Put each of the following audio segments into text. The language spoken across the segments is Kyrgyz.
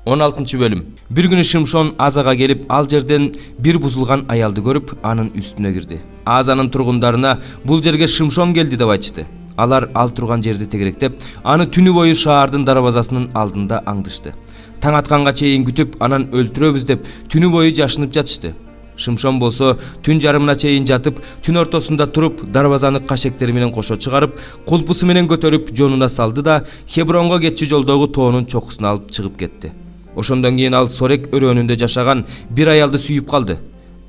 16 bölüm. Bir günü Шимшон Азага келип, ал жерден bir buzulgan аялды көрүп, анын үстүнө кирди. Азанын тургундарына бул жерге Шимшон келди деп айтышты. Алар ал турган жерди тегеректеп, аны түнү бою шаардын дарбазасынын алдында аңдышты. Таң атканга чейин күтүп, анан өлтүрөбүз деп түнү бою жашынып жатышты. Шимшон болсо түн жарымына чейин жатып, түн ортосунда туруп, дарбазаны кашектери менен кошо чыгарып, кулпусу менен көтөрүп жонуна салды да Хебронго кетчү жолдогу тоонун чокусуна алып чыгып кетти. Ошондон кийин ал Сорек өрөөнүндө жашаган бир аялды сүйүп калды.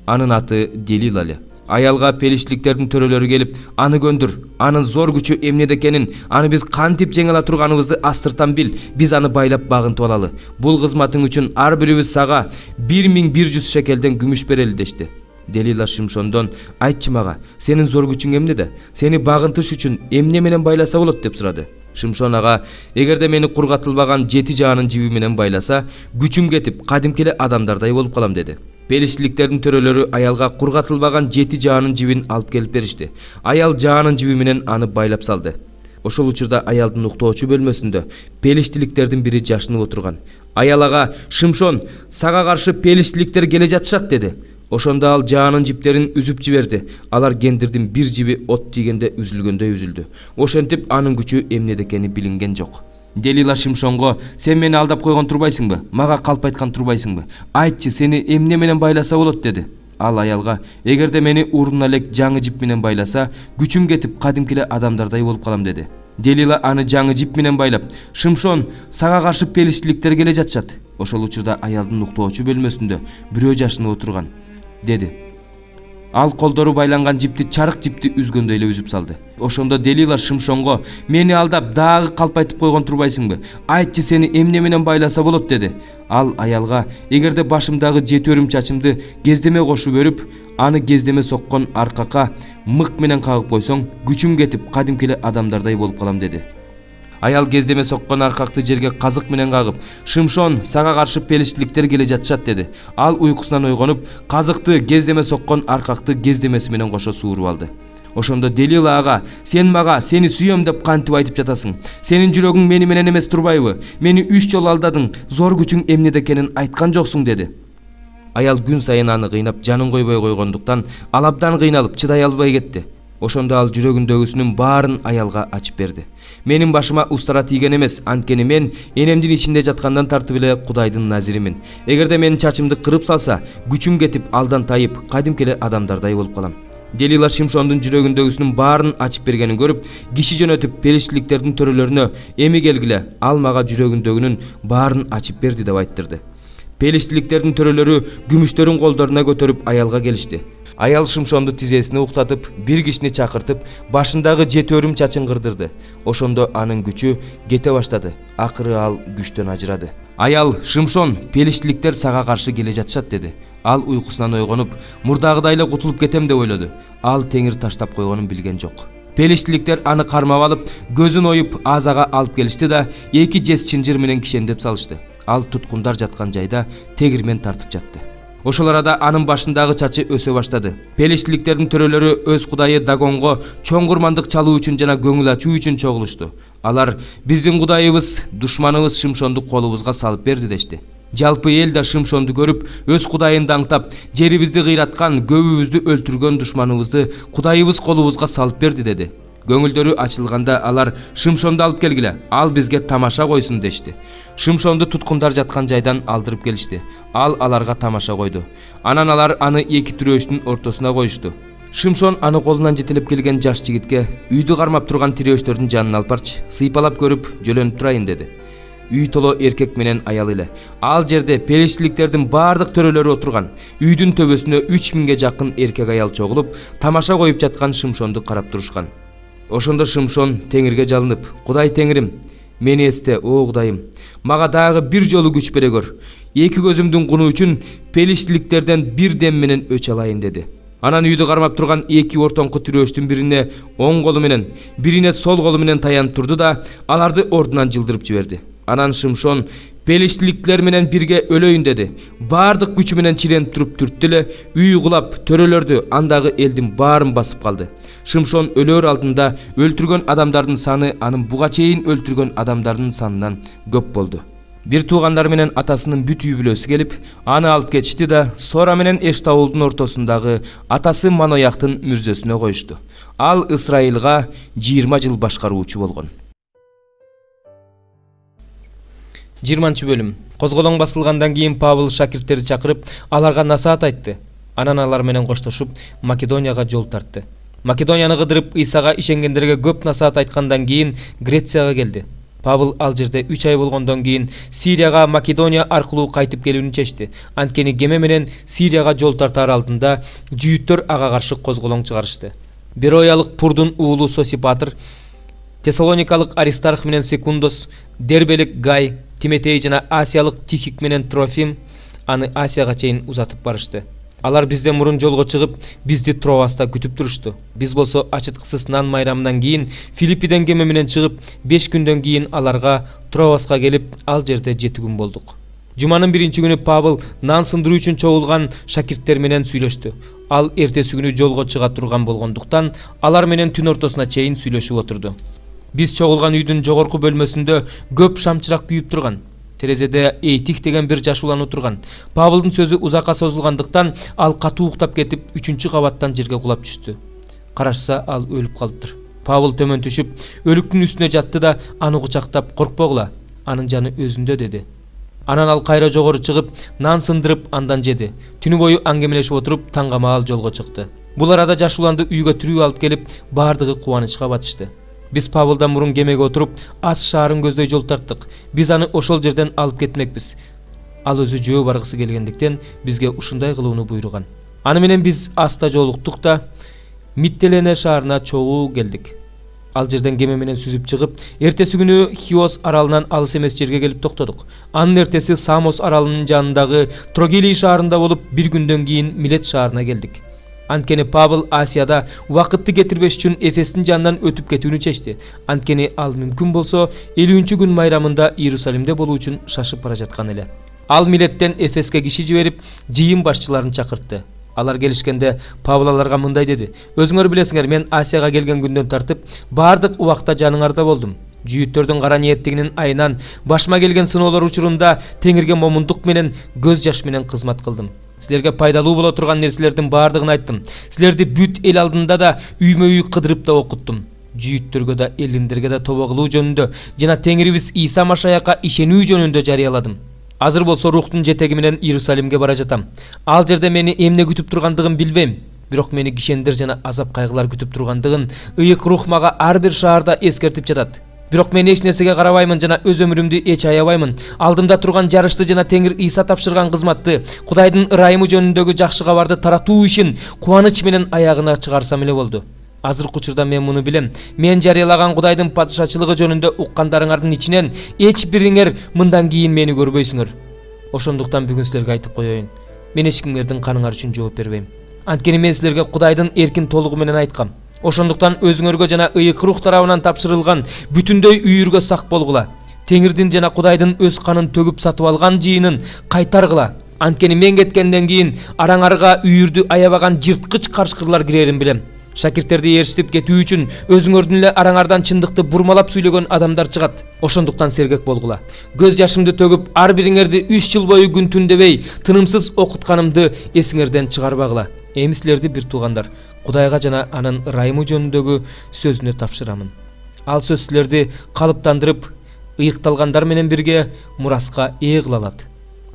Анын аты Делила эле. Аялга пелиштиликтердин төрөлөрү келип, аны көндүр, анын зор күчү эмнеде экенин, аны биз кантип жеңе ала турганыбызды астыртан бил, биз аны байлап багынтып алалы. Бул кызматың үчүн ар бирибиз сага 1100 шекелден күмүш берели дешти. Делила Шимшондон, айтчы мага, сенин зор күчүң эмнеде? Сени багынтыш үчүн эмне менен байласа болот деп сурады. Шимшон ага, эгерде мени кургатылбаган 7 жаанын жиби менен байласа, күчүм кетип, кадимки эле адамдардай болуп калам деди. Пелиштиликтердин төрөлөрү аялга кургатылбаган 7 жаанын жибин алып келип беришти. Аял жаанын жиби менен аны байлап салды. Ошол учурда аялдын уктоочу бөлмөсүндө пелиштиликтердин бири жашынып отурган. Аял ага, Шимшон, сага каршы пелиштиликтер келе жатышат деди. Ошондо ал жаанын жиптерин үзүп жиберди. Алар кендирдин бир жиби от тийгенде үзүлгөндөй үзүлдү. Ошентип анын күчү эмнеде экени билинген жок. Делила Шимшонго, сен мени алдап койгон турбайсыңбы? Мага калп айткан турбайсыңбы? Айтчы, сени эмне менен байласа болот деди. Ал аялга, эгерде мени урунуна элек жаңы жип менен байласа, күчүм кетип, кадимки эле адамдардай болуп калам деди. Делила аны жаңы жип менен байлап, Шимшон, сага каршы пелиштиликтер келе жатышат. Ошол учурда аялдын уктоочу бөлмөсүндө бирөө жашынып отурган, деди. Ал колдору байланган жипти чарык жипти үзгөндөй эле үзүп салды. Ошондо Делила Шимшонго, мени алдап дагы калп айтып койгон турбайсыңбы? Айтчы, сени эмне менен байласа болот деди. Ал аялга, эгерде башымдагы 7 өрүм чачымды кездеме кошуп өрүп, аны кездеме соккон аркакка мык менен кагып койсоң, күчүм кетип, кадимки эле адамдардай болуп калам деди. Аял кездеме соккон аркакты жерге казык менен кагып, Шимшон, сага каршы пелиштиликтер келе жатышат деди. Ал уйкусунан ойгонуп, казыкты кездеме соккон аркакты кездемеси менен кошо сууруп алды. Ошондо Делила ага, сен мага, сени сүйөм деп кантип айтып жатасың? Сенин жүрөгүң мени менен эмес турбайбы? Мени 3 жолу алдадың, зор күчүң эмнеде экенин айткан жоксуң деди. Аял күн сайын аны кыйнап, жанын койбой койгондуктан, ал абдан кыйналып, чыдай албай кетти. Ошондо ал жүрөгүндөгүсүнүн баарын аялга ачып берди. Менин башыма устара тийген эмес, анткени мен энемдин ичинде жаткандан тартып эле Кудайдын назиримин. Эгерде менин чачымды кырып салса, күчүм кетип, алдан тайып, кадимки эле адамдардай болуп калам. Делила Шимшондун жүрөгүндөгүсүнүн баарын ачып бергенин көрүп, киши жөнөтүп пелиштиликтердин төрөлөрүнө, эми келгиле, ал мага жүрөгүндөгүнүн баарын ачып берди деп айттырды. Пелиштиликтердин төрөлөрү күмүштөрүн колдоруна көтөрүп аялга келишти. Аял Шимшонду тизесине уктатып, bir кишини чакыртып, башындагы 7 өрүм чачын кырдырды. Ошондо анын күчү кете баштады. Акыры ал күчтөн ажырады. Аял, Шимшон, пелиштиликтер сага каршы келе жатышат деди. Ал уйкусунан ойгонуп, мурдагыдай эле кутулуп кетем деп ойлоду. Ал теңир таштап койгонун билген жок. Пелиштиликтер аны кармап алып, көзүн оюп Азага алып келишти да 2 жез чынжыр менен кишендеп салышты. Ал туткундар жаткан жайда тегирмен тартып жатты. Ошол арада анын башындагы чачы өсө баштады. Пелиштиликтердин төрөлөрү өз кудайы Дагонго чоң курмандык чалуу үчүн жана көңүл ачуу үчүн чогулушту. Алар, биздин кудайыбыз, душманыбыз Шимшонду колубузга салып берди дешти. Жалпы эл да Шимшонду көрүп, өз кудайын даңтап, жерибизди кыйраткан, көбүбүздү өлтүргөн душманыбызды кудайыбыз колубузга салып берди деди. Көңүлдөрү ачылганда алар, Шимшонду алып келгиле, ал бизге тамаша койсун дешти. Шимшонду туткундар жаткан жайдан алдырып келишти. Ал аларга тамаша койду. Анан алар аны 2 тирөөчтүн ортосуна коюшту. Шимшон аны колунан жетелеп келген жаш жигитке, үйдү кармап турган тирөөчтөрдүн жанына алып барчы, сыйпалап көрүп, жөлөнүп турайын деди. Үй толо эркек менен аял эле. Ал жерде пелиштиликтердин бардык төрөлөрү отурган. Үйдүн төбөсүнө 3000ге жакын эркек аял чогулуп, тамаша коюп жаткан Шимшонду карап турушкан. Ошондо Шимшон теңирге жалынып, Кудай теңирим, мени эсте, о Кудайым, мага дагы бир жолу күч бере көр. 2 көзүмдүн куну үчүн пелиштиликтерден бир дем менен өч алайын деди. Анан үйдү кармап турган 2 ортоңку тирөөчтүн бирине оң колу менен, бирине сол колу менен таянып турду да, аларды ордунан жылдырып жиберди. Анан Шимшон пелиштиликтер менен бирге өлөйүн деди. Бардык күчү менен чиренип туруп түрттү эле, үй кулап, төрөлөрдү, андагы элдин баарын басып калды. Шимшон өлөр алдында өлтүргөн адамдардын саны анын буга чейин өлтүргөн адамдардын санынан көп болду. Бир туугандары менен атасынын бүт үй бүлөсү келип, аны алып кетишти да Сора менен Эштаулдун ортосундагы атасы Манояктын мүрзөсүнө коюшту. Ал Ысрайылга 20 жыл башкаруучу болгон. 20-бөлүм. Козголоң басылгандан кийин Павыл шакирттерди чакырып, аларга насаат айтты. Анан алар менен коштошуп, Македонияга жол тартты. Македонияны кыдырып, Исага ишенгендерге көп насаат айткандан кийин Грецияга келди. Павыл ал жерде 3 ай болгондон кийин Сирияга Македония аркылуу кайтып келүүнү чечти. Анткени кеме менен Сирияга жол тартаар алдында жүйүттөр ага каршы козголоң чыгарышты. Бероялык Пурдун уулу Сосипатр, Тессалоникалык Аристарх менен Секундос, Дербелик Гай, Тиметей жана Асиялык Тихик менен Трофим аны Асияга чейин узатып барышты. Алар бизден мурун жолго чыгып, бизди Троаста күтүп турушту. Биз болсо ачыткысыз нан майрамынан кийин Филиппиден кеме менен чыгып, 5 күндөн кийин аларга Троаска келип, ал жерде 7 күн болдук. Жуманын 1-чи күнү Павыл нан сындыруу үчүн чогулган шакирттер менен сүйлөштү. Ал эртеси күнү жолго чыга турган болгондуктан, алар менен түн ортосуна чейин сүйлөшүп отурду. Биз чогулган үйдүн жогорку бөлмөсүндө көп шамчырак күйүп турган. Терезеде Эйтих деген бир жаш улан отурган. Павылдын сөзү узакка созулгандыктан ал катуу уктап кетип 3-чү кабаттан жерге кулап түштү. Карашса ал өлүп калыптыр. Павыл төмөн түшүп, өлүктүн үстүнө жатты да аны кучактап, "Коркпогула, анын жаны өзүндө" деди. Анан ал кайра жогору чыгып, нан сындырып андан жеди. Түнү бою аңгемелешип отуруп, таңгамаал жолго чыкты. Бул арада жаш уланды үйгө түрүү алып келип, бардыгы кубанычка батышты. Биз Павылдан мурун кемеге отуруп, Ас шаарын көздөй жол тарттык. Биз аны ошол жерден алып кетмекпиз. Ал өзү жөө баргысы келгендиктен бизге ушундай кылууну буйруган. Аны менен биз Аста жолуктук да Миттелене шаарына чогуу келдик. Ал жерден кеме менен сүзүп чыгып, эртеси күнү Хиос аралынан алыс эмес жерге келип токтодук. Анын эртеси Самос аралынын жанындагы Трогилий шаарында болуп, 1 күндөн кийин Милет шаарына келдик. Анткени Павыл Асияда убакытты кетирбеш үчүн Эфестин жанынан өтүп кетүүнү чечти. Анткени ал мүмкүн болсо 50-чү күн майрамында Иерусалимде болуу үчүн шашып бара жаткан эле. Ал Милеттен Эфеске киши жиберип, жыйын башчыларын чакыртты. Алар келишкенде Павыл аларга мындай деди: "Өзүңөр билесиңер, мен Асияга келген күндөн тартып бардык убакта жаныңарда болдум. Жүйүттөрдүн кара ниеттигинин айынан башыма келген сыноолор учурунда Теңирге момундук менен, көз жаш менен кызмат кылдым. Силерге пайдалуу боло турган нерселердин бардыгын айттым. Силерди бүт эл алдында да үймө-үй кыдырып да окуттум. Жүйүттөргө да, элдиндерге да тобо кылуу жөнүндө жана Теңирибиз Иса Машаякка ишенүү жөнүндө жарыяладым. Азыр болсо рухтун жетеги менен Иерусалимге бара жатам. Ал жерде мени эмне күтүп тургандыгын билбейм. Бирок мени кишендер жана азап кайгылар күтүп тургандыгын ыйык рух мага ар бир шаарда эскертип жатат. Бирок мен эч нерсеге карабаймын жана өз өмүрүмдү эч аябаймын. Алдымда турган жарышты жана Теңир Иса тапшырган кызматты, Кудайдын ырайымы жөнүндөгү жакшы кабарды таратуу ишин кубаныч менен аягына чыгарсам эле болду. Азыркы учурда мен муну билем. Мен жарыялаган Кудайдын падышачылыгы жөнүндө уккандарыңардын ичинен эч бириңер мындан кийин мени көрбөйсүңөр. Ошондуктан бүгүн силерге айтып коеюн. Мен эч кимдердин каныңар үчүн жооп бербейм. Анткени мен силерге Кудайдын эркин толугу менен айткам. Ошондуктан өзүңөргө жана ыйык рух тарабынан тапшырылган бүтүндөй үйүргө сак болгула. Теңирдин жана Кудайдын өз канын төгүп сатып алган жыйынын кайтаргыла. Анткени мен кеткенден кийин араңарга үйүрдү аябаган жырткыч карышкырлар кирерин билем. Шакирттерди ээрчитип кетүү үчүн өзүңөрдүн эле араңардан чындыкты бурмалап сүйлөгөн адамдар чыгат. Ошондуктан сергек болгула. Көз жашымды төгүп, ар бириңерди 3 жыл бою күн түн дебей тынымсыз окутканымды эсиңерден чыгарбагыла. Эми силерди бир туугандар, Кудайга жана анын ырайымы жөнүндөгү сөзүнө тапшырамын. Ал сөз силерди калыптандырып, ыйыкталгандар менен бирге мураска ээ кыла алат.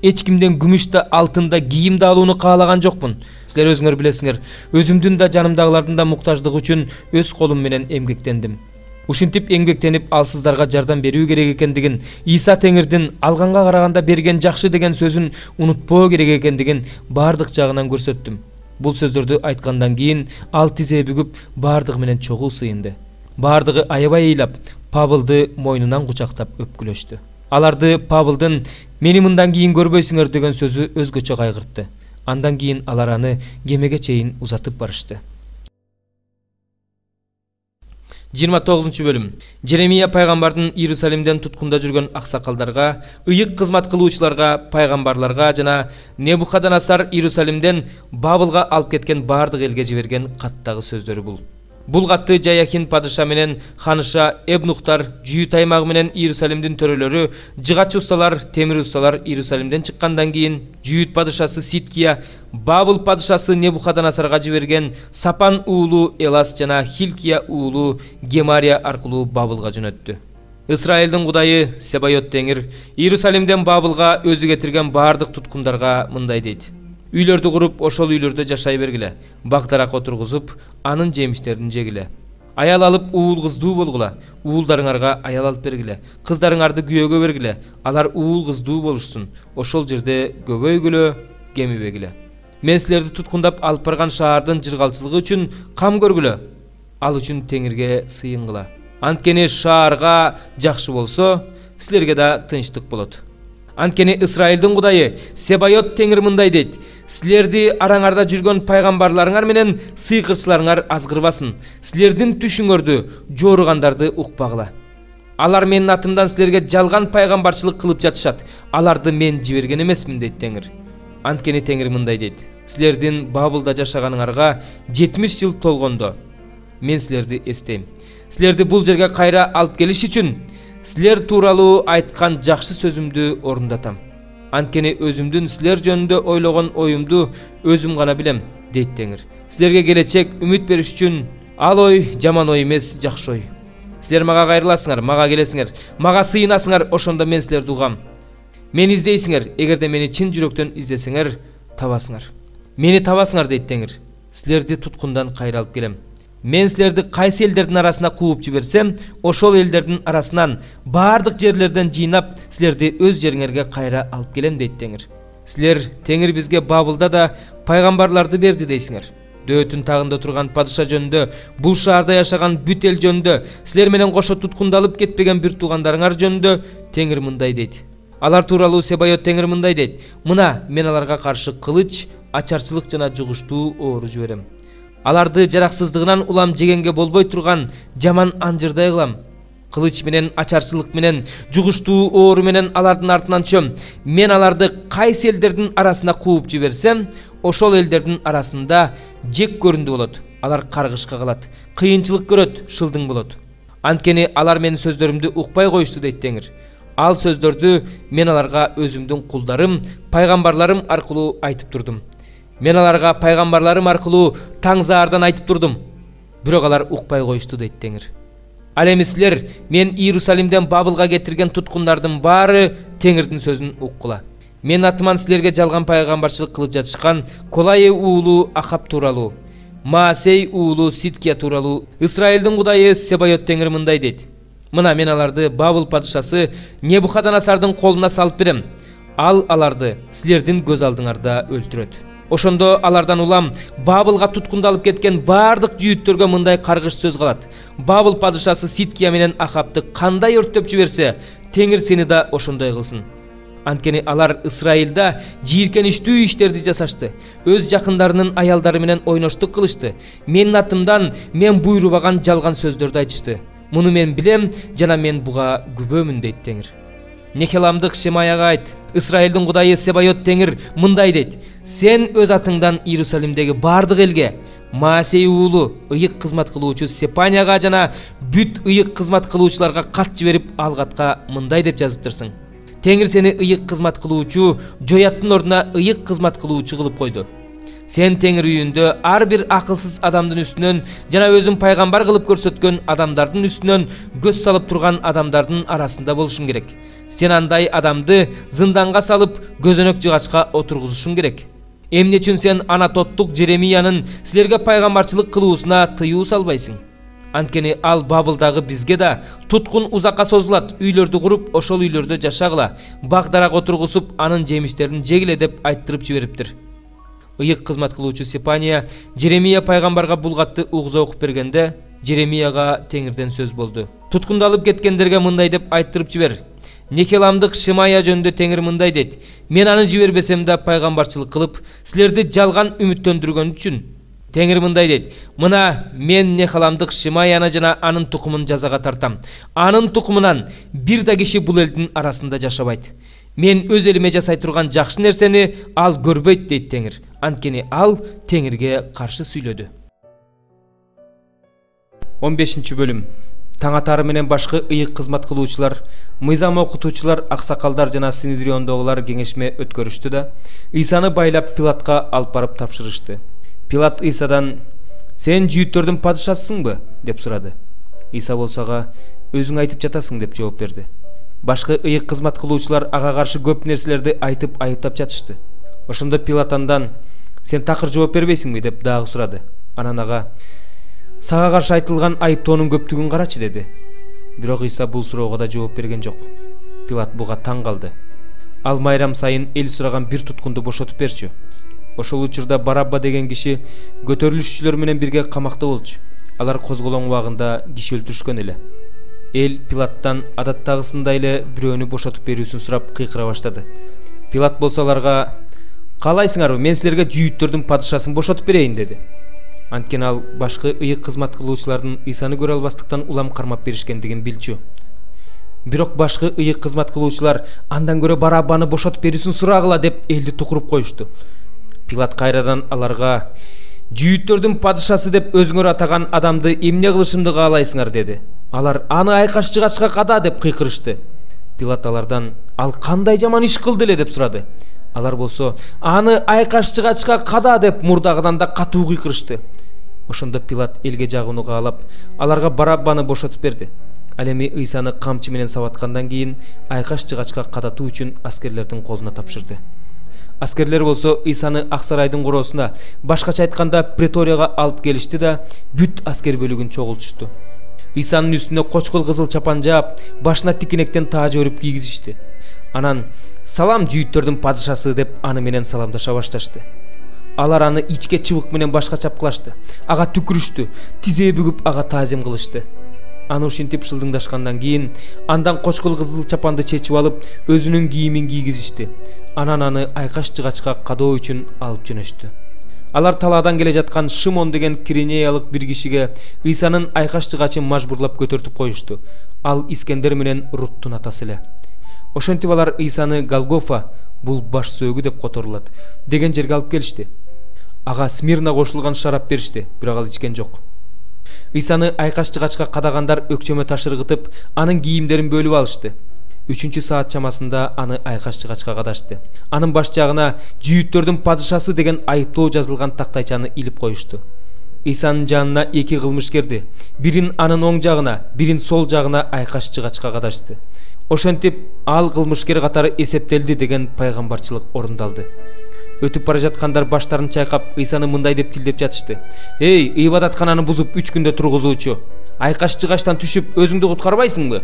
Эч кимден күмүштө, алтында, кийимди алууну каалаган жокмун. Силер өзүңөр билесиңер, өзүмдүн да жанымдагылардын да муктаждыгы үчүн өз колум менен эмгектендим. Ушинтип эмгектенип алсыздарга жардам берүү керек экендигин, Иса Теңирдин алганга караганда берген жакшы деген сөзүн унутпоо керек экендигин бардык жагынан көрсөттүм. Бул сөздөрдү айткандан кийин ал тизе бүгүп бардыгы менен чогуу сыйынды. Бардыгы аябай ыйлап, Павылды мойнунан кучактап өпкүлөштү. Аларды Павылдын "Мени мындан кийин көрбөйсүңөр" деген сөзү өзгөчө кайгыртты. Андан кийин алар аны кемеге чейин узатып барышты. 29-бөлүм. Жеремия пайгамбардын Иерусалимден туткунда жүргөн аксакалдарга, ыйык кызмат кылуучуларга, пайгамбарларга жана Небухаднецар Иерусалимден Бабылга алып кеткен бардык элге жиберген каттагы сөздөрү бул. Бул катты Жаякин падыша менен ханыша Эбнухтар, Жүйүт аймагы менен Иерусалимдин төрөлөрү, жыгачы усталар, темир усталар Иерусалимден чыккандан кийин Жүйүт падышасы Ситкия, Бабыл падышасы Небухадоносорго жиберген Сапан уулу Элас жана Хилкия уулу Гемария аркылуу Бабылга жөнөттү. Исраилдин кудайы Себайот Теңир Иерусалимден Бабылга өзү кетирген бардык туткундарга мындай дейт: Үйлөрдү куруп, ошол үйлөрдө жашай бергиле, бактарак отургузуп, анын жемиштерин жегиле. Аял алып уул кыздуу болгула, уулдарыңарга аял алып бергиле, кыздарыңарды күйөөгө бергиле, алар уул кыздуу болушсун, ошол жерде көбөйгүлө, кемибегиле. Мен силерди туткундап алып барган шаардын жыргалчылыгы үчүн кам көргүлө, ал үчүн Теңирге сыйынгыла. Анткени шаарга жакшы болсо, силерге да тынчтык болот. Анткени Исраилдин кудайы Себайот Теңир мындай дейт: силерди араңарда жүргөн пайгамбарларыңар менен сыйкырчыларыңар азгырбасын, силердин түшүңөрдү, жооругандарды укпагыла. Алар менин атымдан силерге жалган пайгамбарчылык кылып жатышат, аларды мен жиберген эмесмин дейт Теңир. Анткени Теңир мындай дейт: силердин Бабылда жашаганыңарга 70 жыл толгондо мен силерди эстейм. Силерди бул жерге кайра алып келиш үчүн силер тууралуу айткан жакшы сөзүмдү орундатам. Анткени өзүмдүн силер жөнүндө ойлогон оюмду өзүм гана билем, дейт Теңир. Силерге келечек үмүт бериш үчүн ал ой жаман ой эмес, жакшы ой. Силер мага кайрыласыңар, мага келесиңер, мага сыйынасыңар, ошондо мен силерди угам. Мени издейсиңер, эгерде мени чын жүрөктөн издесеңер, табасыңар. Мени табасыңар, дейт Теңир. Силерди туткундан кайра алып келем. Мен силерди кайсы элдердин арасына кууп жиберсем, ошол элдердин арасынан бардык жерлерден жыйнап, силерди өз жериңерге кайра алып келем, дейт Теңир. Силер Теңир бизге Бабылда да пайгамбарларды берди дейсиңер. Дөөттүн тагында турган падыша жөнүндө, бул шаарда жашаган бүт эл жөнүндө, силер менен кошо туткундалып кетпеген бир туугандарыңар жөнүндө Теңир мындай дейт. Алар тууралуу Себайот Теңир мындай дейт: мына мен аларга каршы кылыч, ачарчылык жана жугуштуу оору жиберем. Аларды жараксыздыгынан улам жегенге болбой турган жаман анжырдай кылам. Кылыч менен, ачарчылык менен, жугуштуу оору менен алардын артынан чөм. Мен аларды кайсы элдердин арасына кууп жиберсем, ошол элдердин арасында жек көрүндү болот. Алар каргышка калат, кыйынчылык көрөт, шылдың болот. Анткени алар менин сөздөрүмдү укпай коюшту, дейт Теңир. Ал сөздөрдү мен аларга өзүмдүн кулдарым, пайгамбарларым аркылуу айтып турдум. Мен аларга пайгамбарларым аркылуу Таңзаардан айтып турдум. Бирок алар укпай коюшту, дейт Теңир. Ал эми силер мен Иерусалимден Бабылга кетирген туткундардын баары Теңирдин сөзүн уккула. Мен атыман силерге жалган пайгамбарчылык кылып жатышкан Колайы уулу Ахаб тууралуу, Маасей уулу Ситкия тууралуу Исраилдин кудайы Себайот Теңир мындай дейт: мына мен аларды Бабыл падышасы Небухадоносордун колуна салып берем. Ал аларды силердин көз алдыңарда өлтүрөт. Ошондо алардан улам Бабылга туткундалып кеткен бардык жүйүттөргө мындай каргыш сөз калат: Бабыл падышасы Ситкия менен Ахабты кандай өрттөп жиберсе, Теңир сени да ошондой кылсын. Анткени алар Исраилда жийиркеничтүү иштерди жасашты, өз жакындарынын аялдары менен ойноштук кылышты, менин атымдан мен буйрубаган жалган сөздөрдү айтышты. Муну мен билем жана мен буга күбөмүн, дейт Теңир. Нехеламдык Шемаяга айт: Исраилдин кудайы Себайот Теңир мындай дейт: сен өз атыңдан Иерусалимдеги бардык элге, Маасей уулу ыйык кызмат кылуучу Сепанияга жана бүт ыйык кызмат кылуучуларга кат жиберип, ал катка мындай деп жазыптырсың: Теңир сени ыйык кызмат кылуучу, жояттын ордуна ыйык кызмат кылуучу кылып койду. Сен Теңир үйүндө ар бир акылсыз адамдын үстүнөн жана өзүн пайгамбар кылып көрсөткөн адамдардын үстүнөн көз салып турган адамдардын арасында болушуң керек. Сен андай адамды зынданга салып, көзөнөк жыгачка отургузушуң керек. Эмне үчүн сен Анатоттук Жеремиянын силерге пайгамбарчылык кылуусуна тыюу салбайсың? Анткени ал Бабылдагы бизге да туткун узакка созулат, үйлөрдү куруп, ошол үйлөрдө жашагыла, бак-дарак отургузуп, анын жемиштерин жегиле деп айттырып жибериптир. Ыйык кызмат кылуучу Сепания Жеремия пайгамбарга бул катты угуза окуп бергенде, Жеремияга Теңирден сөз болду: туткундалып кеткендерге мындай деп айттырып жибер: Нехеламдык Шемая жөнүндө Теңир мындай дейт: мен аны жибербесем да пайгамбарчылык кылып, силерди жалган үмүттөндүргөн үчүн. Теңир мындай дейт: мына мен Нехеламдык Шемаяны жана анын тукумун жазага тартам. Анын тукумунан бир да киши бул элдин арасында жашабайт. Мен өз элиме жасай турган жакшы нерсени ал көрбөйт, дейт Теңир. Анткени ал Теңирге каршы сүйлөдү. 15-бөлүм. Таң атары менен башкы ыйык кызмат кылуучулар, мыйзам окутуучулар, аксакалдар жана Синедриондогулар кеңешме өткөрүштү да Ыйсаны байлап Пилатка алып барып тапшырышты. Пилат Ыйсадан: "Сен жүйүттөрдүн падышасысыңбы?" деп сурады. Ыйса болсо "Өзүң айтып жатасың" деп жооп берди. Башкы ыйык кызмат кылуучулар ага каршы көп нерселерди айтып айыптап жатышты. Ошондо Пилат андан: "Сен такыр жооп бербейсиңби?" деп дагы сурады. Анан ага: "Сага каршы айтылган айыптоонун көптүгүн карачы" деди. Бирок Ыйса бул суроого да жооп берген жок. Пилат буга таң калды. Ал майрам сайын эл сураган бир туткунду бошотуп берчү. Ошол учурда Барабба деген киши көтөрүлүшчүлөр менен бирге камакта болчу. Алар козголоң убагында киши өлтүрүшкөн эле. Эл Пилаттан адаттагысындай эле бирөөнү бошотуп берүүсүн сурап кыйкыра баштады. Пилат болсо аларга: "Каалайсыңарбы, мен силерге жүйүттөрдүн падышасын бошотуп берейин" деди. Анткени ал башкы ыйык кызмат кылуучулардын Ыйсаны көрө албастыктан улам кармап беришкендигин билчү. Бирок башкы ыйык кызмат кылуучулар андан көрө Бараббаны бошотуп берүүсүн сурагыла деп элди тукуруп коюшту. Пилат кайрадан аларга: "Жүйүттөрдүн падышасы деп өзүңөр атаган адамды эмне кылышымды каалайсыңар" деди. Алар: "Аны айкаш-жыгачка када" деп кыйкырышты. Пилат алардан: "Ал кандай жаман иш кылды эле" деп сурады. Алар болсо: "Аны айкаш-жыгачка када" деп мурдагыдан да катуу кыйкырышты. Ошондо Пилат элге жагууну каалап, аларга Бараббаны бошотуп берди. Ал эми Ыйсаны камчы менен сабаткандан кийин айкаш-жыгачка кадатуу үчүн аскерлердин колуна тапшырды. Аскерлер болсо Ыйсаны Ак сарайдын короосуна, башкача айтканда преторияга алып келишти да бүт аскер бөлүгүн чогултушту. Ыйсанын үстүнө кочкул кызыл чапан жаап, башына тикенектен тааж өрүп кийгизишти. Анан: "Салам жүйүттөрдүн падышасы" деп аны менен саламдаша башташты. Алар аны ичке чыбык менен башка чапкылашты. Ага түкүрүштү, тизе бүгүп ага таазим кылышты. Аны ушинтип шылдыңдашкандан кийин андан кочкул кызыл чапанды чечип алып, өзүнүн кийимин кийгизишти. Анан аны айкаш-жыгачка кадоо үчүн алып жөнөштү. Алар талаадан келе жаткан Шимон деген Киринеялык бир кишиге Ыйсанын айкаш-жыгачын мажбурлап көтөртүп коюшту. Ал Искендер менен Руттун атасы эле. Ошентип алар Ыйсаны Голгофа, бул баш сөөгү деп которулат, деген жерге алып келишти. Ага Смирна кошулган шарап беришти, бирок ал ичкен жок. Ыйсаны айкаш-жыгачка кадагандар өкчөмө таш ыргытып, анын кийимдерин бөлүп алышты. 3-саат чамасында аны айкаш-жыгачка кадашты. Анын баш жагына "Жүйүттөрдүн падышасы" деген айыптоо жазылган тактайчаны илип коюшту. Ыйсанын жанына 2 кылмышкерди, бирин анын оң жагына, бирин сол жагына айкаш-жыгачка кадашты. Ошентип ал кылмышкер катары эсептелди деген пайгамбарчылык орундалды. Өтүп бара жаткандар баштарын чайкап Ыйсаны мындай деп тилдеп жатышты: "Эй, ибадаткананы бузуп 3 күндө тургузуучу, айкаш-жыгачтан түшүп өзүңдү куткарбайсыңбы?"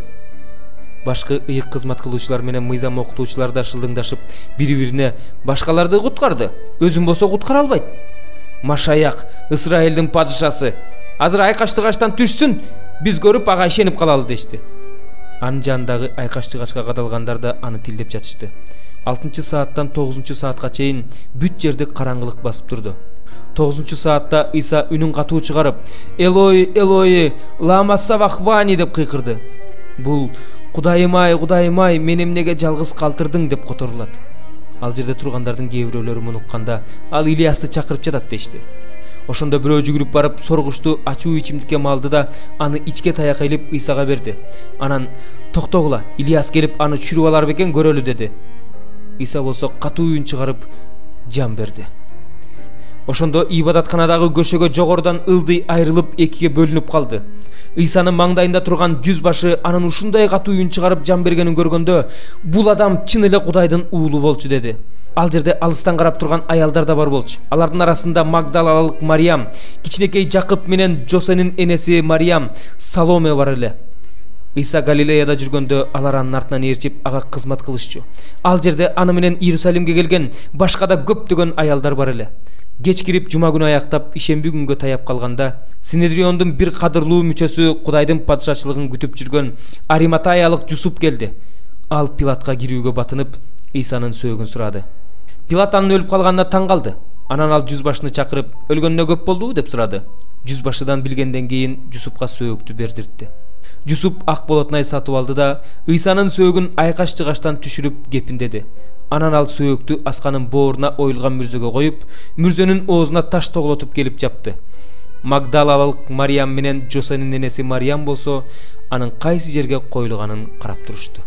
Башкы ыйык кызмат кылуучулар менен мыйзам окутуучулар да шылдыңдашып бири-бирине: "Башкаларды куткарды, өзүн болсо куткара албайт. Машаяк, Исраэлдин падышасы, азыр айкаш-жыгачтан түшсүн, биз көрүп ага ишенип калалы" дешти. Анын жанындагы айкаш-жыгачка кадалгандар да аны тилдеп жатышты. 6-сааттан 9-саатка чейин бүт жерди караңгылык басып турду. 9-саатта Ыйса үнүн катуу чыгарып: "Элой, Элой, лама савахвани" деп кыйкырды. Бул "Кудайым-ай, Кудайым-ай, мени эмнеге жалгыз калтырдың" деп которулат. Ал жерде тургандардын кээ бирөөлөрү мунукканда ал Илиасты чакырып жатат дешти. Ошондо бирөө жүгүрүп барып соргучту ачуу ичимдикке малды да аны ичке таяк илип Ыйсага берди. Анан: "Токтогула, Илиас келип аны чүрүп алар бекен, көрөлү" деди. Ыйса болсо катуу үн чыгарып жан берди. Ошондо ибадатканадагы көшөгө жогорудан ылдый айрылып 2-ге бөлүнүп калды. Ыйсанын маңдайында турган жүз башы анын ушундай катуу үн чыгарып жан бергенин көргөндө: "Бул адам чын эле Кудайдын уулу болчу" деди. Ал жерде алыстан карап турган аялдар да бар болчу. Алардын арасында Магдалалык Мариям, кичинекей Жакып менен Жосенин энеси Мариям, Саломе бар эле. Ыйса Галилеяда жүргөндө алар анын артынан ээрчип ага кызмат кылышчу. Ал жерде аны менен Иерусалимге келген башка да көптөгөн аялдар бар эле. Кеч кирип жума күнү аяктап ишемби күнгө таяп калганда Синедриондун бир кадырлуу мүчөсү, Кудайдын падышачылыгын күтүп жүргөн Ариматаялык Жусуп келди. Ал Пилатка кирүүгө батынып Ыйсанын сөөгүн сурады. Пилат анын өлүп калганына таң калды. Анан ал жүз башыны чакырып: "Өлгөнүнө көп болдубу?" деп сурады. Жүз башыдан билгенден кийин Жусупка сөөгүктү бердиртти. Жусуп ак болотнай сатып алды да Ыйсанын сөөгүн айкаш-жыгачтан түшүрүп кепиндеди. Анан ал сөөгүктү асканын бооруна оюлган мүрзөгө коюп, мүрзөнүн оозуна таш тоглотуп келип жапты. Магдалалык Мариям менен Жосенин энеси Мариям болсо анын кайсы жерге коюлганын карап турушту.